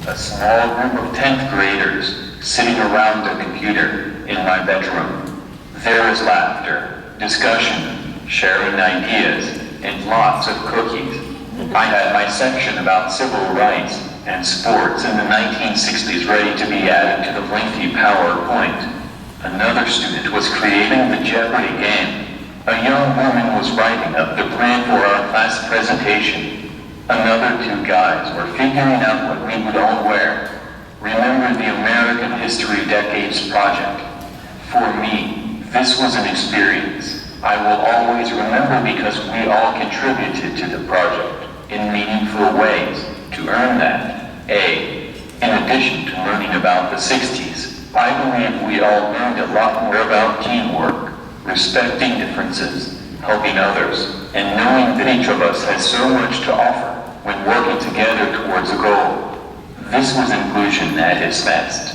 A small group of 10th graders sitting around a computer in my bedroom. There is laughter, discussion, sharing ideas, and lots of cookies. I had my section about civil rights and sports in the 1960s ready to be added to the lengthy PowerPoint. Another student was creating the Jeopardy game. A young woman was writing up the plan for our class presentation. Another two guys were figuring out what we would all wear. Remember the American History Decades project? For me, this was an experience I will always remember because we all contributed to the project in meaningful ways to earn that A. In addition to learning about the 60s, I believe we all learned a lot more about teamwork, respecting differences, helping others, and knowing that each of us has so much to offer when working together towards a goal. This was inclusion at its best.